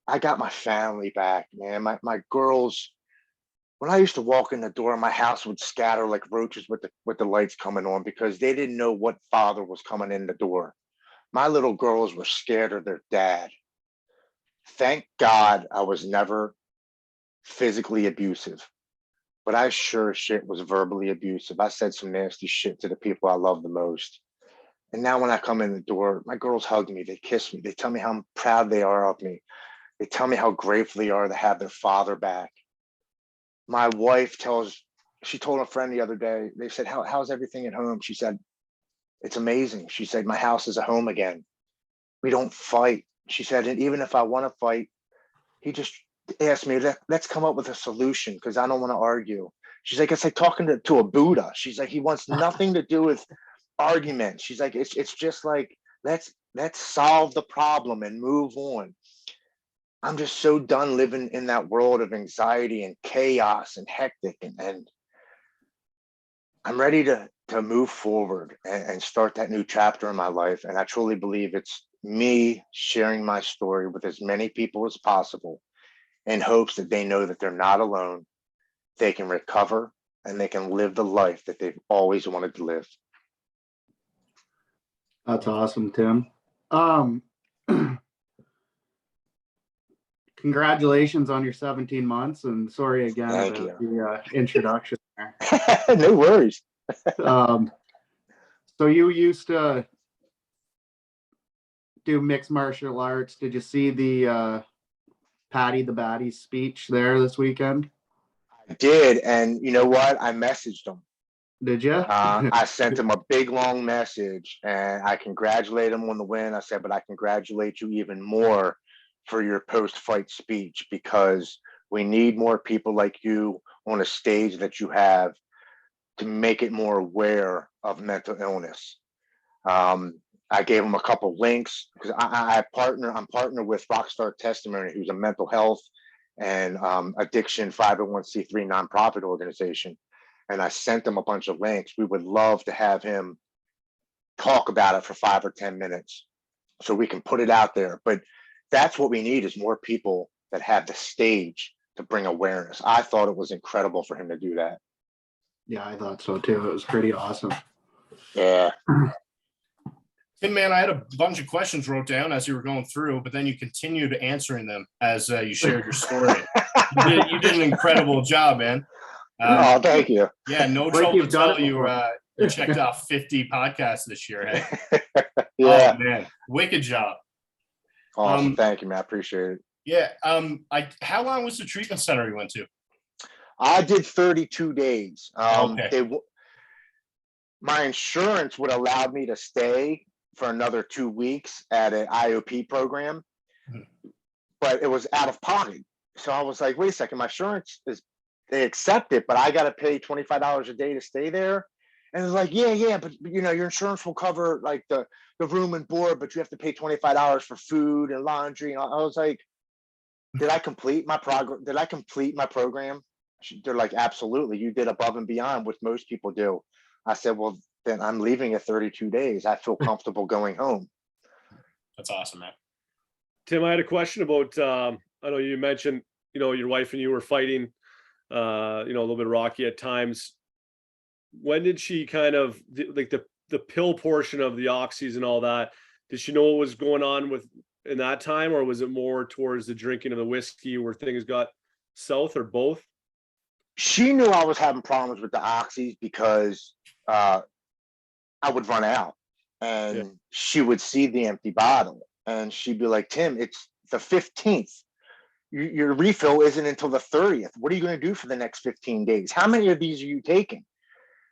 S3: I got my family back, man. My girls, when I used to walk in the door, my house would scatter like roaches with the lights coming on, because they didn't know what father was coming in the door. My little girls were scared of their dad. Thank God I was never physically abusive, but I sure as shit was verbally abusive. I said some nasty shit to the people I love the most. And now when I come in the door, my girls hug me, they kiss me, they tell me how proud they are of me. They tell me how grateful they are to have their father back. My wife she told a friend the other day, they said, how's everything at home? She said, it's amazing. She said, my house is a home again. We don't fight. She said, and even if I want to fight, he just asked me, let's come up with a solution, because I don't want to argue. She's like, it's like talking to a Buddha. She's like, he wants nothing to do with argument. She's like, it's just like, let's solve the problem and move on. I'm just so done living in that world of anxiety and chaos and hectic, and I'm ready to move forward and start that new chapter in my life. And I truly believe it's me sharing my story with as many people as possible, in hopes that they know that they're not alone. They can recover and they can live the life that they've always wanted to live.
S2: That's awesome, Tim. Congratulations on your 17 months, and sorry again
S3: Thank
S2: about
S3: you.
S2: the introduction there.
S3: No worries.
S2: So you used to do mixed martial arts. Did you see the Patty the Batty speech there this weekend?
S3: I did, and you know what? I messaged him.
S2: Did you?
S3: I sent him a big long message and I congratulate him on the win. I said, but I congratulate you even more for your post-fight speech, because we need more people like you on a stage that you have to make it more aware of mental illness. I gave him a couple links because I'm partnered with Rockstar Testimony, who's a mental health and addiction 501c3 nonprofit organization. And I sent him a bunch of links. We would love to have him talk about it for 5 or 10 minutes so we can put it out there. But that's what we need, is more people that have the stage to bring awareness. I thought it was incredible for him to do that.
S2: Yeah, I thought so too. It was pretty awesome.
S3: Yeah.
S1: Tim, man, I had a bunch of questions wrote down as you were going through, but then you continued answering them as you shared your story. You did an incredible job, man.
S3: Oh, thank you.
S1: Yeah, no
S2: Like
S1: trouble to
S2: you've done
S1: tell
S2: it
S1: you
S2: before.
S1: you checked off 50 podcasts this year, hey?
S3: Yeah.
S1: Oh, man, wicked job.
S3: Awesome. Thank you, man. I appreciate it.
S1: Yeah. How long was the treatment center you went to?
S3: I did 32 days.
S1: Okay.
S3: My insurance would allow me to stay for another 2 weeks at an IOP program, but it was out of pocket. So I was like, wait a second, my insurance they accept it, but I got to pay $25 a day to stay there. And it's like, yeah, but you know, your insurance will cover like the room and board, but you have to pay $25 for food and laundry. And I was like, did I complete my program? Did I complete my program? They're like, absolutely. You did above and beyond what most people do. I said, well, then I'm leaving at 32 days. I feel comfortable going home.
S1: That's awesome, man.
S4: Tim, I had a question about, I know you mentioned, you know, your wife and you were fighting, you know, a little bit rocky at times. When did she kind of, like the pill portion of the oxys and all that, did she know what was going on with in that time, or was it more towards the drinking of the whiskey where things got south, or both?
S3: She knew I was having problems with the oxys because I would run out and she would see the empty bottle and she'd be like, Tim, it's the 15th. Your refill isn't until the 30th. What are you going to do for the next 15 days? How many of these are you taking?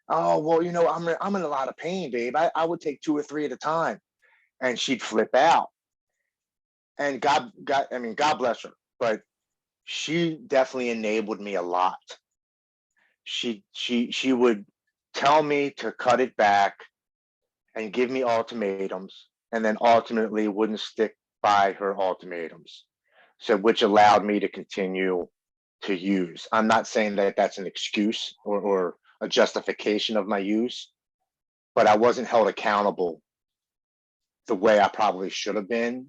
S3: Oh, well, you know, I'm in a lot of pain, babe. I would take 2 or 3 at a time. And she'd flip out. And God bless her, but she definitely enabled me a lot. She would tell me to cut it back and give me ultimatums, and then ultimately wouldn't stick by her ultimatums. So, which allowed me to continue to use. I'm not saying that that's an excuse or a justification of my use, but I wasn't held accountable the way I probably should have been.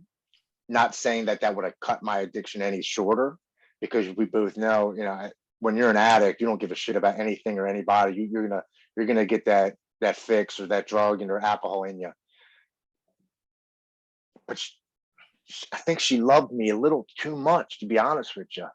S3: Not saying that that would have cut my addiction any shorter, because we both know, you know, when you're an addict, you don't give a shit about anything or anybody. You're gonna get that fix or that drug or alcohol in you. But I think she loved me a little too much, to be honest with you.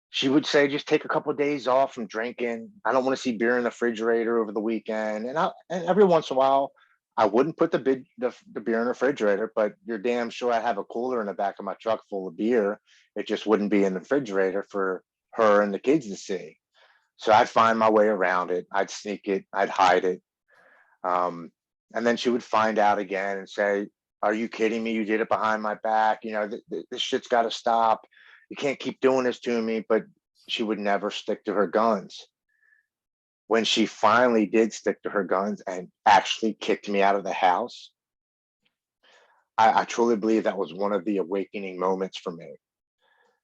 S3: She would say, just take a couple of days off from drinking. I don't want to see beer in the refrigerator over the weekend. And every once in a while, I wouldn't put the beer in the refrigerator, but you're damn sure I'd have a cooler in the back of my truck full of beer. It just wouldn't be in the refrigerator for her and the kids to see. So I'd find my way around it. I'd sneak it. I'd hide it. And then she would find out again and say, are you kidding me? You did it behind my back. You know, this shit's got to stop. You can't keep doing this to me. But she would never stick to her guns. When she finally did stick to her guns and actually kicked me out of the house, I truly believe that was one of the awakening moments for me.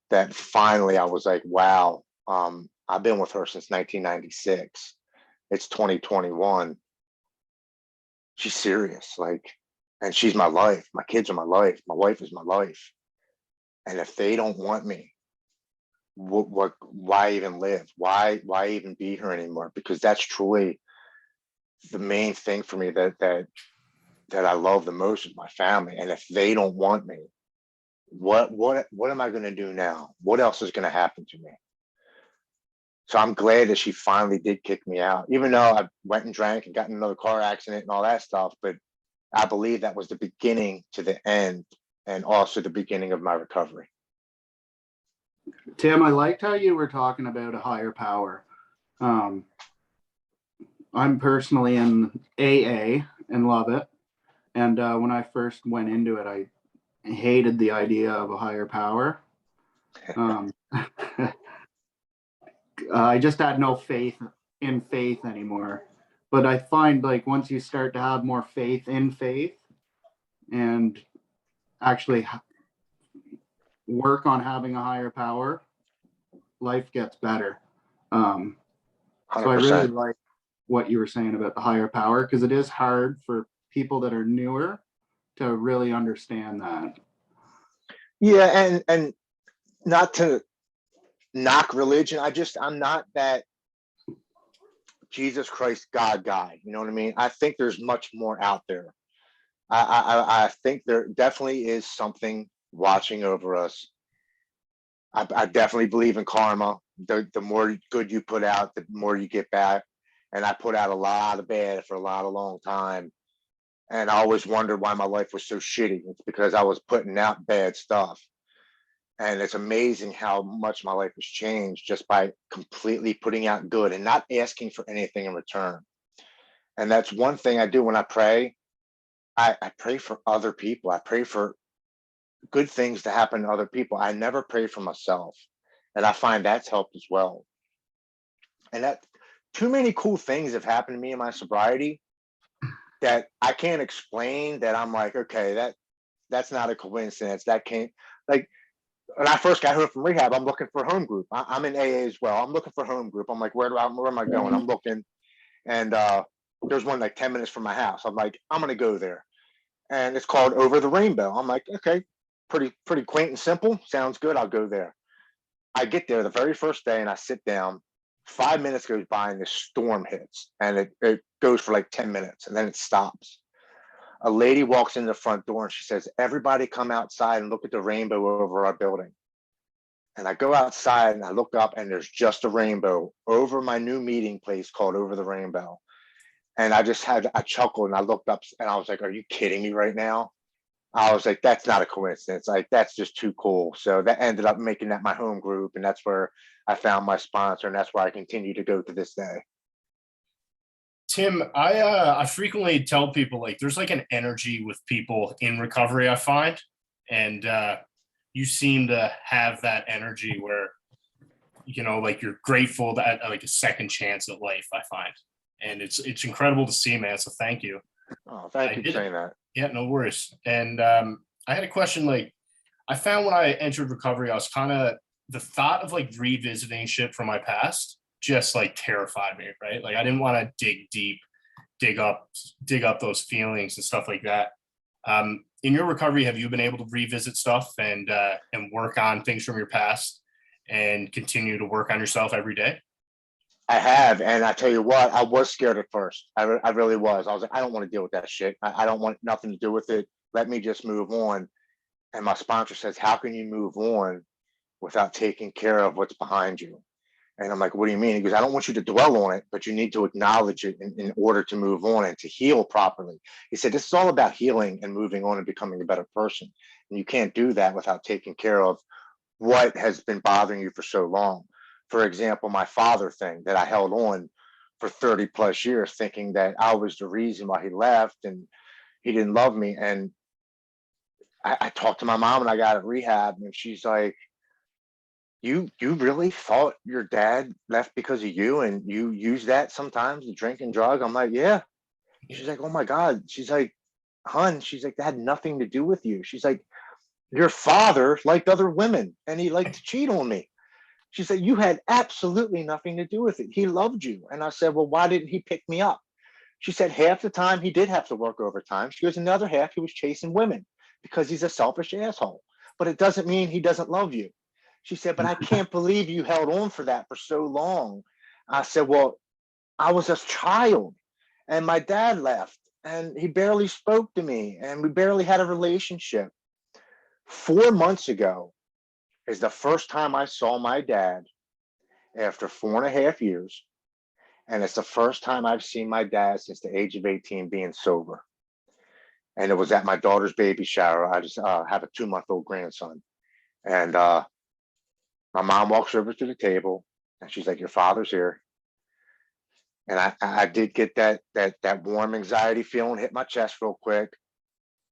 S3: That finally I was like, wow, I've been with her since 1996. It's 2021. She's serious, like, and she's my life. My kids are my life. My wife is my life. And if they don't want me, why even live? Why even be here anymore? Because that's truly the main thing for me that I love the most is my family. And if they don't want me, what am I going to do now? What else is going to happen to me? So I'm glad that she finally did kick me out, even though I went and drank and got in another car accident and all that stuff. But I believe that was the beginning to the end, and also the beginning of my recovery.
S2: Tim, I liked how you were talking about a higher power. I'm personally in AA and love it. And when I first went into it, I hated the idea of a higher power. I just had no faith in faith anymore. But I find like once you start to have more faith in faith and actually work on having a higher power, life gets better. So I really
S3: 100%.
S2: like what you were saying about the higher power because it is hard for people that are newer to really understand that.
S3: Yeah, and not to knock religion. I'm not that Jesus Christ God guy. You know what I mean? I think there's much more out there. I think there definitely is something watching over us. I definitely believe in karma. The more good you put out, the more you get back. And I put out a lot of bad for a lot of long time. And I always wondered why my life was so shitty. It's because I was putting out bad stuff. And it's amazing how much my life has changed just by completely putting out good and not asking for anything in return. And that's one thing I do when I pray. I pray for other people. I pray for good things to happen to other people. I never pray for myself. And I find that's helped as well. And that too many cool things have happened to me in my sobriety that I can't explain, that I'm like, okay, that's not a coincidence. That can't, like, when I first got home from rehab, I'm looking for home group. I'm in AA as well. I'm looking for home group. I'm like, where am I going? I'm looking, and there's one like 10 minutes from my house. I'm like, I'm gonna go there, and it's called Over the Rainbow. I'm like, okay, pretty quaint and simple. Sounds good. I'll go there. I get there the very first day, and I sit down. 5 minutes goes by, and this storm hits, and it goes for like 10 minutes, and then it stops. A lady walks in the front door, and she says, "Everybody come outside and look at the rainbow over our building." And I go outside and I look up and there's just a rainbow over my new meeting place called Over the Rainbow. And I just had a chuckle and I looked up and I was like, are you kidding me right now? I was like, that's not a coincidence. Like, that's just too cool. So that ended up making that my home group. And that's where I found my sponsor. And that's where I continue to go to this day.
S1: Tim, I frequently tell people like there's like an energy with people in recovery, I find. And you seem to have that energy where, you know, like you're grateful that like a second chance at life, I find. And it's incredible to see, man. So thank you.
S3: Oh, thank
S1: I
S3: you for
S1: did.
S3: saying that.
S1: Yeah, no worries. And I had a question. Like, I found when I entered recovery, I was kind of the thought of like revisiting shit from my past just like terrified me, right? Like, I didn't want to dig deep, dig up those feelings and stuff like that. In your recovery, have you been able to revisit stuff and work on things from your past and continue to work on yourself every day?
S3: I have. And I tell you what, I was scared at first. I really was. I was like, I don't want to deal with that shit. I don't want nothing to do with it. Let me just move on. And my sponsor says, how can you move on without taking care of what's behind you? And I'm like, what do you mean? He goes, I don't want you to dwell on it, but you need to acknowledge it in order to move on and to heal properly. He said, this is all about healing and moving on and becoming a better person. And you can't do that without taking care of what has been bothering you for so long. For example, my father thing that I held on for 30 plus years, thinking that I was the reason why he left and he didn't love me. And I talked to my mom when I got out of rehab, and she's like, you really thought your dad left because of you and you use that sometimes to drink and drug? I'm like, yeah. She's like, oh my God. She's like, hun, she's like, that had nothing to do with you. She's like, your father liked other women and he liked to cheat on me. She said, you had absolutely nothing to do with it. He loved you. And I said, well, why didn't he pick me up? She said, half the time he did have to work overtime. She goes, another half he was chasing women because he's a selfish asshole. But it doesn't mean he doesn't love you. She said, but I can't believe you held on for that for so long. I said, well, I was a child and my dad left and he barely spoke to me and we barely had a relationship. 4 months ago is the first time I saw my dad after 4.5 years. And it's the first time I've seen my dad since the age of 18 being sober. And it was at my daughter's baby shower. I just have a 2-month-old grandson. And my mom walks over to the table and she's like, your father's here. And I did get that warm anxiety feeling hit my chest real quick.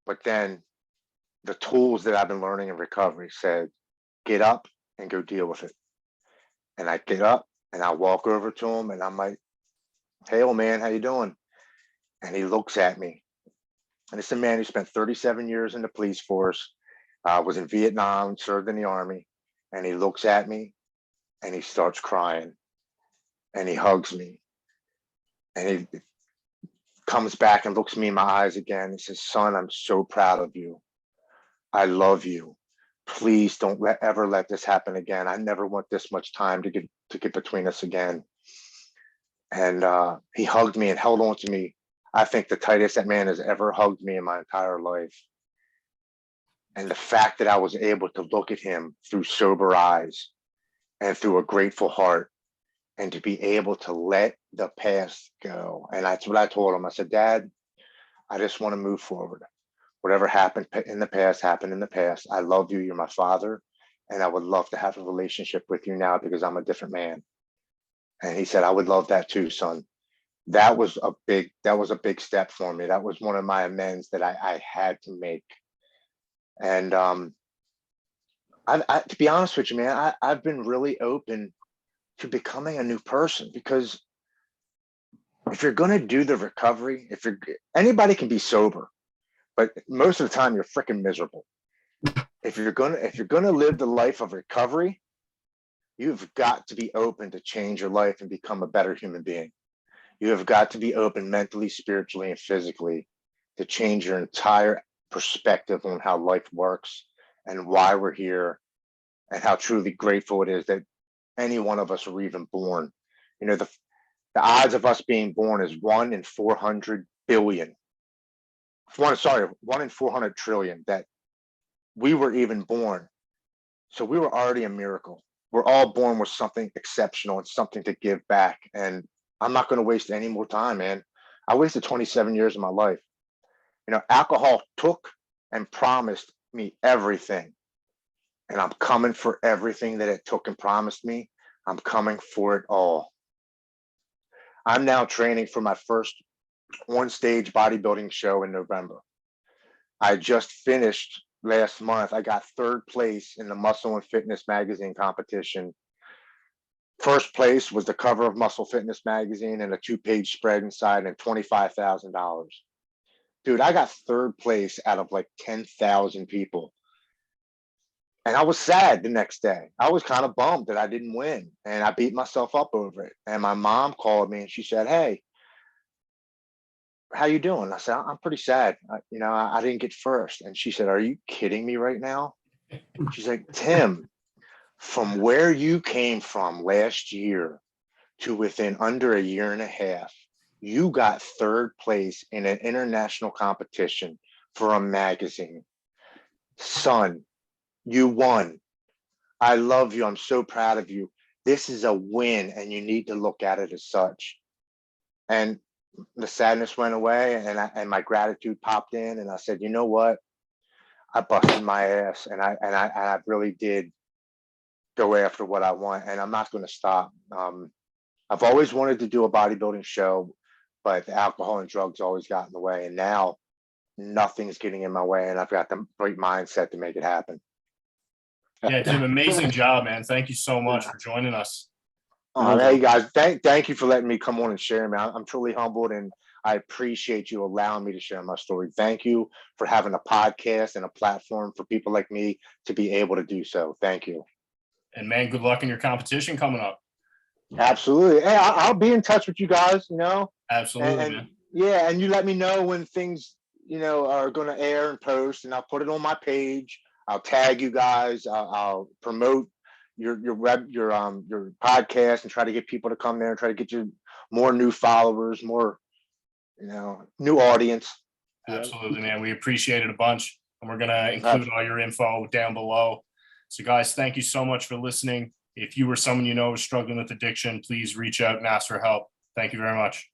S3: But then the tools that I've been learning in recovery said, get up and go deal with it. And I get up and I walk over to him and I'm like, hey, old man, how you doing? And he looks at me. And it's a man who spent 37 years in the police force, was in Vietnam, served in the army. And he looks at me and he starts crying and he hugs me. And he comes back and looks me in my eyes again. He says, son, I'm so proud of you. I love you. Please don't ever let this happen again. I never want this much time to get between us again. And he hugged me and held on to me. I think the tightest that man has ever hugged me in my entire life. And the fact that I was able to look at him through sober eyes and through a grateful heart, and to be able to let the past go. And that's what I told him. I said, Dad, I just want to move forward. Whatever happened in the past happened in the past. I love you. You're my father. And I would love to have a relationship with you now because I'm a different man. And he said, I would love that too, son. That was a big step for me. That was one of my amends that I had to make. And to be honest with you, man, I've been really open to becoming a new person, because if you're going to do the recovery, anybody can be sober, but most of the time you're freaking miserable. If you're going to live the life of recovery, you've got to be open to change your life and become a better human being. You have got to be open mentally, spiritually, and physically to change your entire perspective on how life works and why we're here, and how truly grateful it is that any one of us are even born. You know, the odds of us being born is 1 in 400 billion. 1 in 400 trillion that we were even born. So we were already a miracle. We're all born with something exceptional and something to give back. And I'm not going to waste any more time, man. I wasted 27 years of my life. You know, alcohol took and promised me everything. And I'm coming for everything that it took and promised me. I'm coming for it all. I'm now training for my first on-stage bodybuilding show in November. I just finished last month. I got 3rd place in the Muscle and Fitness magazine competition. First place was the cover of Muscle Fitness magazine and a 2-page spread inside and $25,000. Dude, I got 3rd place out of like 10,000 people. And I was sad the next day. I was kind of bummed that I didn't win, and I beat myself up over it. And my mom called me and she said, hey, how you doing? I said, I'm pretty sad. I didn't get first. And she said, are you kidding me right now? She's like, Tim, from where you came from last year to within under a year and a half, you got 3rd place in an international competition for a magazine. Son, you won. I love you. I'm so proud of you. This is a win, and you need to look at it as such. And the sadness went away, and my gratitude popped in, and I said, you know what? I busted my ass, and I really did go after what I want, and I'm not going to stop. I've always wanted to do a bodybuilding show, but the alcohol and drugs always got in the way, and now nothing's getting in my way, and I've got the right mindset to make it happen.
S1: Yeah, Tim, amazing job, man. Thank you so much for joining us.
S3: Hey guys, thank you for letting me come on and share, man. I'm truly humbled, and I appreciate you allowing me to share my story. Thank you for having a podcast and a platform for people like me to be able to do so. Thank you.
S1: And man, good luck in your competition coming up.
S3: Absolutely. Hey, I'll be in touch with you guys,
S1: Absolutely,
S3: man. Yeah, and you let me know when things, are going to air and post, and I'll put it on my page. I'll tag you guys. I'll promote your podcast and try to get people to come there and try to get you more new followers, more, new audience.
S1: Absolutely, man. We appreciate it a bunch, and we're going to include all your info down below. So guys, thank you so much for listening. If you or someone you know is struggling with addiction, please reach out and ask for help. Thank you very much.